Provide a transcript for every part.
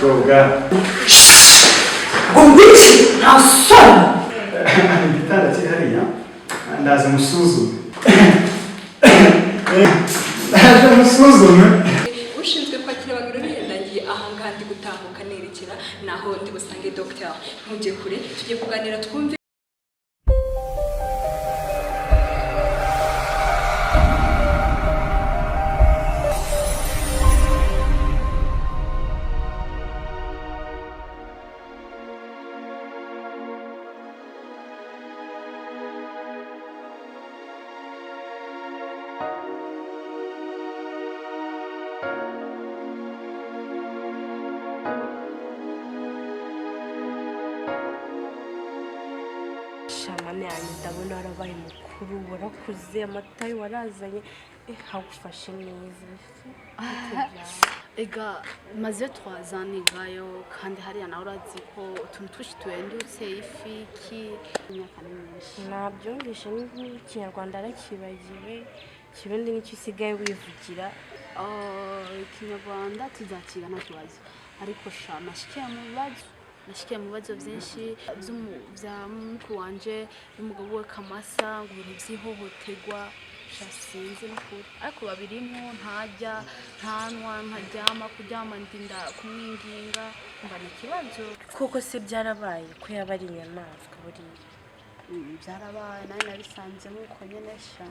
Koga. Gumbichi, hassan. Igitanda kiri hariya ndaza musuzume. Ndaje musuzume. Ushinzwe kwakira abantu birendagiye ahangaha ndi gutambuka nerekera naho ndi busange docteur. Ntujye kure tujye kuganira twumve. Shamane yanjye ndabona warabaye mukuru warakuze amatayi warazanye hagufashe neza ega maze twazanigayo kandi hariya nawe urazi ko utuntu twinshi tuhendutse ifi ki imyaka myinshi nabyumvishe n'ikinyarwanda arakibagiwe kirundi nicyo usigaye wivugira ikinyarwanda tuzakiga nta kibazo ariko sha nashikiye mu bibazo byinshi bya mukuru wanje n'umugabo we Kamasa ngo ibintu by'ihohoterwa sinzi n'ukuri ariko babirimo ntajya ntanwa ntajyama kuryama ndinda kumwinginga mba n'ikibazo kuko se byarabaye ko yaba ari inyamaswa buriya byarabaye nawe nabisanze nk'uko nyine sha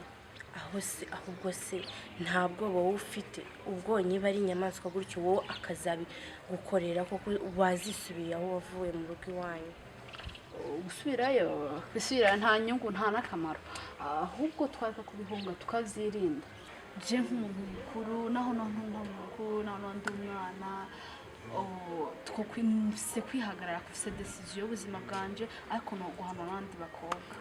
ahubwo se ntabwo wowe ufite ubwonye bari inyamaswa gutyo wowe akazabigukorera kuko wazisubiye aho wavuye mu rugo iwanyu gusubirayo nta nyungu nta n'akamaro ahubwo twareka kubihunga tukavyirinda je nk'umuntu mukuru naho ndi umwana twokwimse kwihagarara kufise decision y'ubuzima bwanje ariko no guhana abandi bakobwa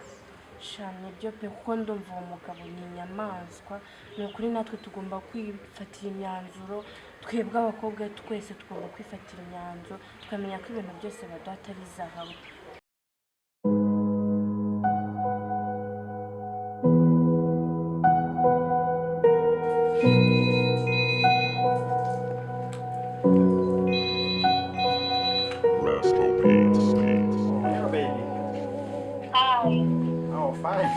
shana byo pe kuko ndumva uwo mugabo ni inyamaswa ni ukuri natwe tugomba kwifatira imyanzuro twebwe abakobwa twese tugomba kwifatira imyanzuro tukamenya ko ibintu byose baduha atari zahabu Fine.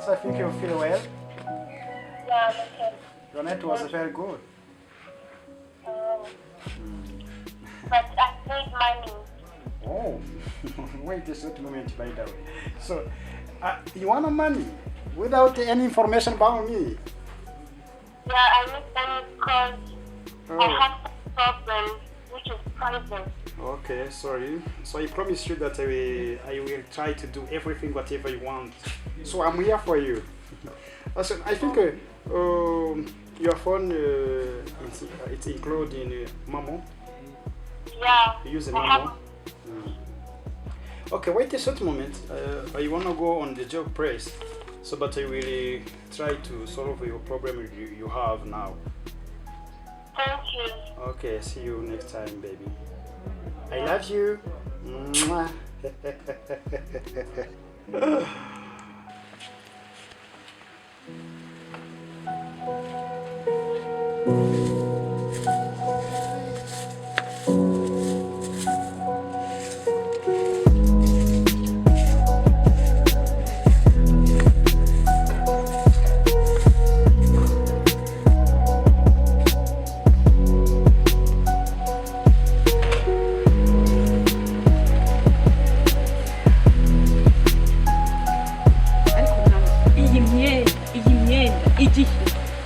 So I think you feel well? Yeah, I'm okay. Your night was very good. But I need money. Oh, wait a certain moment, by the way. So, you want money without any information about me? Yeah, I need money because I have a problem, which is private. Okay, sorry. So I promise you that I will try to do everything, whatever you want. So I'm here for you. Also, I think your phone it's included in Momo. Yeah. You use Momo. Okay, wait a short moment. I wanna go on the job press, so but I will try to solve your problem you have now. Thank you. Okay, see you next time, baby. I love you. Mwah.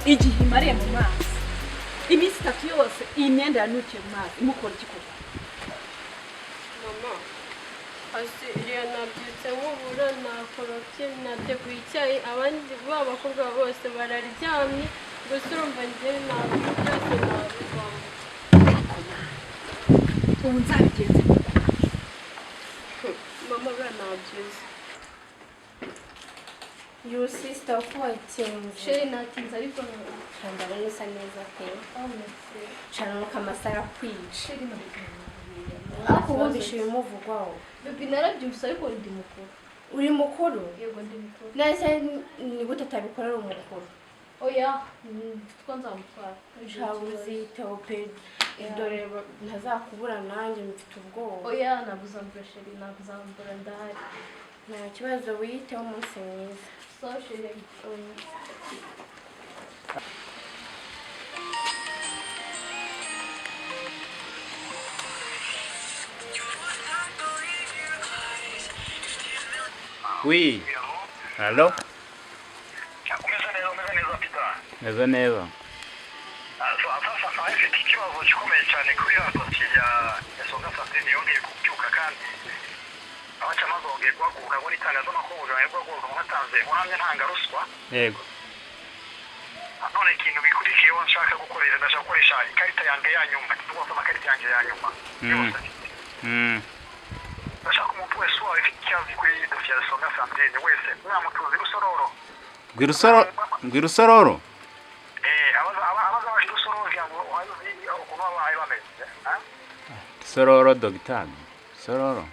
igihe imariye mu mazi iminsi 3 yose iyi myenda yanukiye mu mazi imukora ikikora mama iriya nabyutse nk'ubura nakorofye nateguye icyayi abandi b'abakobwa bose bararyamye gusa urumva njyewe ntabwo byose nabivamo ubu nzabigenze mama buriya nabyize Your sister fighting. Sheri natinze ariko Shanda nisa neza pe. Shana Kamasa yakwica. Sheri natinze. Ako wumvishe ibimuvugwaho. Bibi narabyumvise ariko ndi mukuru. Uri mukuru? Yego ndi mukuru. Nase ni gute tabikora ari umukuru? Oya, twanza mutwara. Shawuzi teope dore ntazakubura nanjye mfite ubwoba. Oya naguzambura sheri naguzambura ndahari. Nta kibazo wiyiteho umunsi mwiza. So sheri. Oui. Allô? Neza neza. Sasa ifite ikibazo gikomeye cyane kuri rapoti ya Songa Santine yongeye kubyuka kandi abacamaze bongeye guhaguruka ngo n'itangazamakuru bongeye guhaguruka batanze ubuhamya ntanga ruswa. Yego. None ikintu bikurikiyeho nshaka gukoresha ndashaka gukoresha ikarita yanjye ya nyuma rwose amakarita yanjye ya nyuma yose. Ndashaka umuntu wese waba ifite ikibazo kuri dosiye ya Songa Santine wese mwamutuzi rusororo. Rwirusororo? Abazabaje rusororo kugira ngo uhaye ukuntu babaye bameze. Sororo dogitari. Sororo.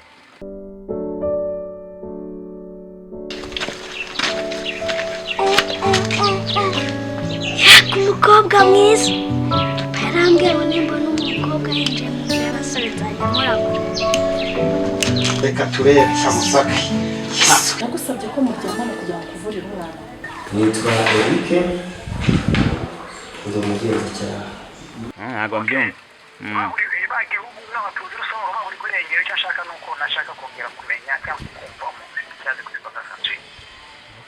Umukobwa mwiza yarambwiye ngo nimba n'umukobwa yinjiye mu nzu y'abasore nzajya murabona. Reka turebe Kamusaka. Nagusabye ko muryamana kugira ngo kuvurire umwana. Nitwa Eric ndi umugenzacyaha. Ntabwo mbyumva. Igihugu n'abatuzi rusororo buri kurengera icyo ashaka nuko nashaka kongera kumenya cyangwa kumva mu cyaje kuri Songa Santine.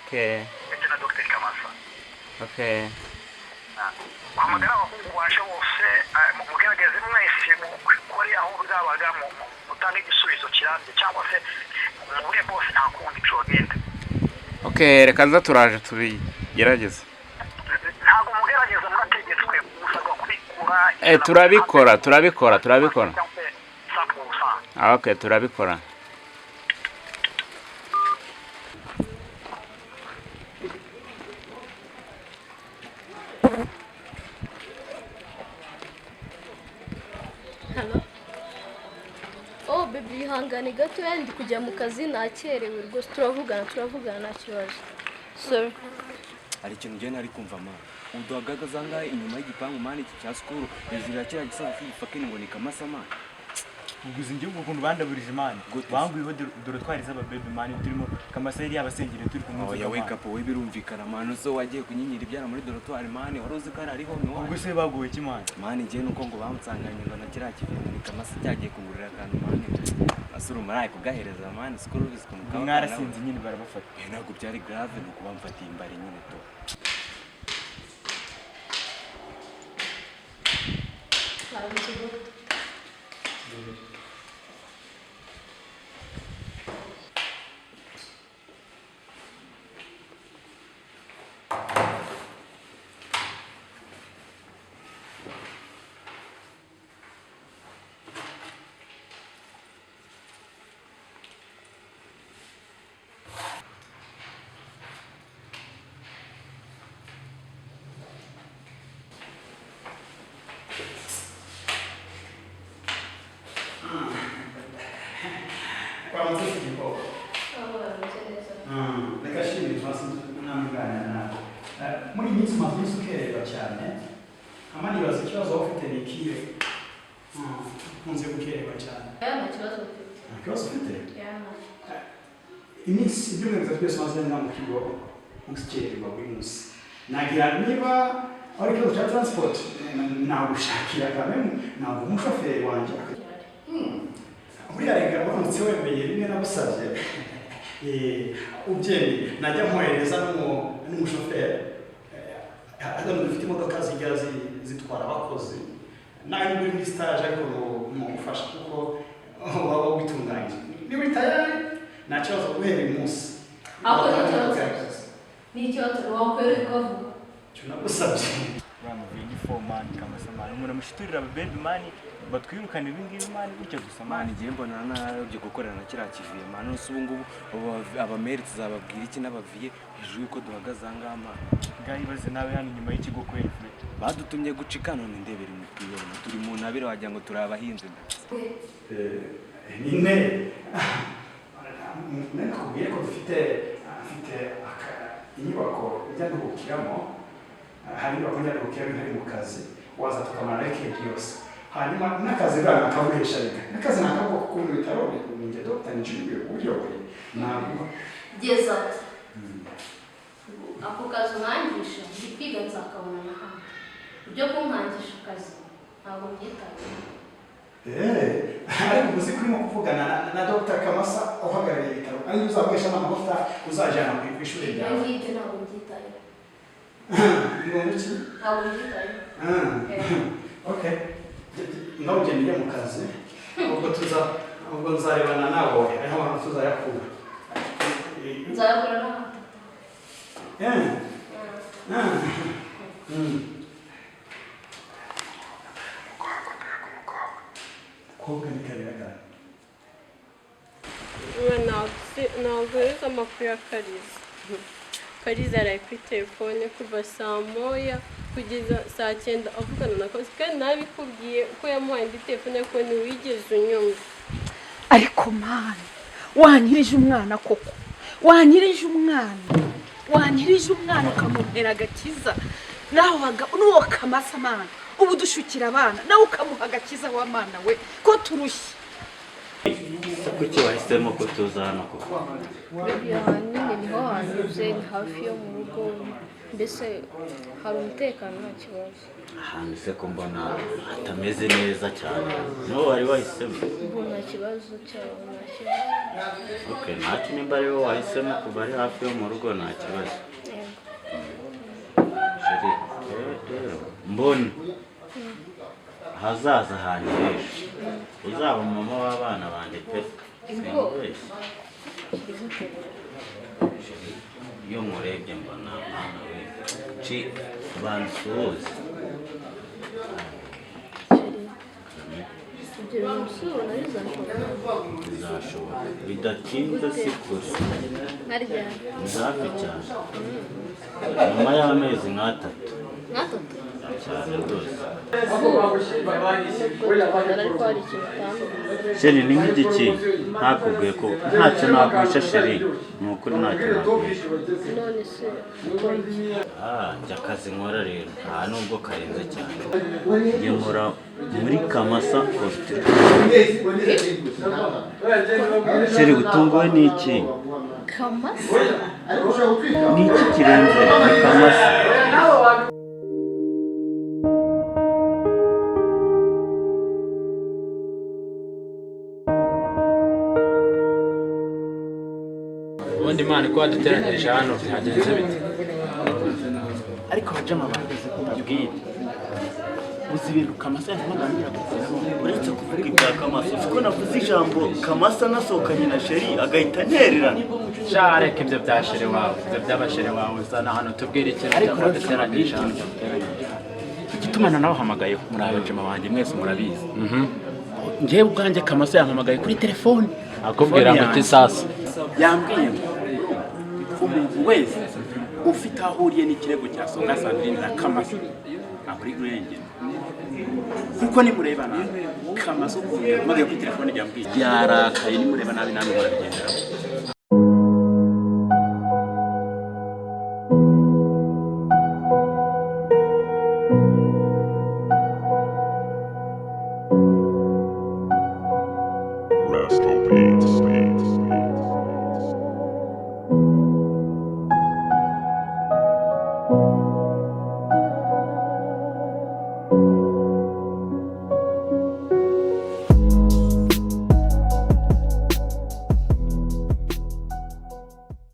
Okay. Ndetse na Dr Kamasa. Okay. Hamagara abahungu baje bose mugerageze mwese mukore aho bwabaga mutanga igisubizo kirambye cyangwa se mubure bose nta kundi cyogenda. Okay, reka nza turaje tubigerageze. Ntabwo mugerageza murategetswe gusabwa kubikura. Turabikora. Okay, turabikora. Hello. Oh baby ihangane gato yandi kujya mu kazi nakerewe rwose turavugana nta kibazo. Sorry. Hari ikintu njye nari kumva ma. Uduhagaga zanga inyuma y'igipangu mani iki cya skuru hejuru ya kira gisaba fucking ngo ni Kamasa man. Uguze njye ukuntu bandaburije man. Banguyeho dore twariza aba baby man turimo Kamasa yari yabasengere turi kumwe. Oya wake up we birumvikana man so wagiye kunyinyira ibyara muri dorotwari man waruzi ko ariho no. Ubwo se baguye ki man? Man njye nuko ngo bamutsanganye ngo na kira kivintu ni Kamasa cyagiye kungurira kandi man. Asuru maraye kugahereza man skuru bisikunuka. Mwarasinze nyine barabafata. Ntabwo byari grave nuko bamfatiye imbare nyine to. Muri minsi mazuzi ukererwa cyane amani baza ikibazo ufite ni kiye kunze gukererwa cyane Nta kibazo ufite. nta kibazo ufite Yana. iminsi ibyumweru bitatu byose maze nda mu kigo gukererwa buri munsi nagira niba ari ikibazo cya transport nagushakira kamwe ntabwo umushoferi wanjye buriya rega uramutse wemeye rimwe nagusabye ubyemeye najya mwohereza n'umushoferi hano dufite imodoka zijya zitwara abakozi nawe uri muri stage ariko mugufasha kuko waba witunganyije niba tayari nta kibazo guhera uyu munsi ni ikibazo wakwereka vuba cyo nagusabye bamuvuye igiforman Kamasa man umuntu amushiturira aba baby man batwirukana ibingibi man gutya gusa man igihe mbona narabyo gukorera na kira kiviye man ubu ngubu abamerits zababwira iki n'abaviye hejuru yuko duhagaze angama ngayibaze nawe hano nyuma y'ikigo kweli badutumye gucika none ndebera umupira turi mu ntabire wagira ngo turi abahinzi nyine nakubwiye ko dufite inyubako ijya duhukiramo hari inyubako njya duhukiramo ntari mu kazi waza tukamara weekend yose hanyuma n'akazi bwana kamuhesha reka n'akazi nakabwo ko mu bitaro ninjye Dr. Njibwe uyoboye ntabwo geza ati ako kazi umwangisha ndi kwiga nzakabona n'ahandi ibyo kumwangisha akazi ntabwo mbyitayeho ariko uzi ko urimo kuvugana na Dr. Kamasa uhagarariye ibitaro ari uzakoresha amavuta uzajyana ku ishuri ryawe ngibyo ntabwo mbyitayeho ngomba iki ntabwo mbyitayeho okay nawe ugenda mu kazi ubwo nzarebana nawe aho hantu tuzayakura nzayakura nawe koga ni karega ntabwo rero amakuru ya Kariza. Kariza ari kuri telefone kuva saa moya kugeza saa 9 avugana na Kosi kandi nabikubwiye uko yamuhaye indi telefone ko ntiwigeze unyumva. ariko mani wanyirije umwana koko wanyirije umwana ukamubera agakiza nawe n'uwo Kamasa mani ubu dushukira abana nawe ukamuha agakiza w'amana we ko turushye. Kuki wahisemo ko tuza hano koko? nyine niho hanyuze ni hafi yo mu rugo mbese hari umutekano nta kibazo. Ahantu se ko mbona hatameze neza cyane niho wari wahisemo? Nta kibazo cyawe nta kibazo. Okay, ntacyo nimba ari wowe wahisemo kuba ari hafi yo mu rugo nta kibazo. Mbona hazaza hanyu hejuru uzaba mama w'abana banjye pe iyo murebye mbona mwana we ci bansuhuze bizashoboka bidatinze si kure nzafi cyane nyuma y'amezi nk'atatu cyane rwose. Sheri ni nk'igiki ntakubwiye ko ntacyo nakwisha Sheri ni ukuri ntacyo nakwisha. None se njye akazi nkora rero nta nubwo karenze cyane njye nkora muri Kamasa Costume. Sheri utunguwe n'iki? Kamasa n'iki kirenze ni Kamasa. ubundi Imana ko waduteranyirije hano byagenze bite? ariko bajama bahagaze kubabwira uzi ibintu Kamasa yamuganira uretse kuvuga ibya Kamasa siko navuze ijambo Kamasa nasohokanye na Sheri agahita ntererana. Reka ibyo bya Sheri wawe ibyo by'abasheri wawe uzana hano tubwire ikintu cyaduteranyirije hano. igitumana nawe hamagaye muri abajama banjye mwese murabizi. Njyewe ubwanjye Kamasa yampamagaye kuri telefone akubwira ngo uti sasa yambwiye umuntu wese ufite aho ahuriye n'ikirego cya Songa Sandrine na Kamasa akuri kurengera kuko nimureba nabi Kamasa yampamagaye kuri telefone yambwiye yarakaye nimureba nabi namwe murabigendera. Rest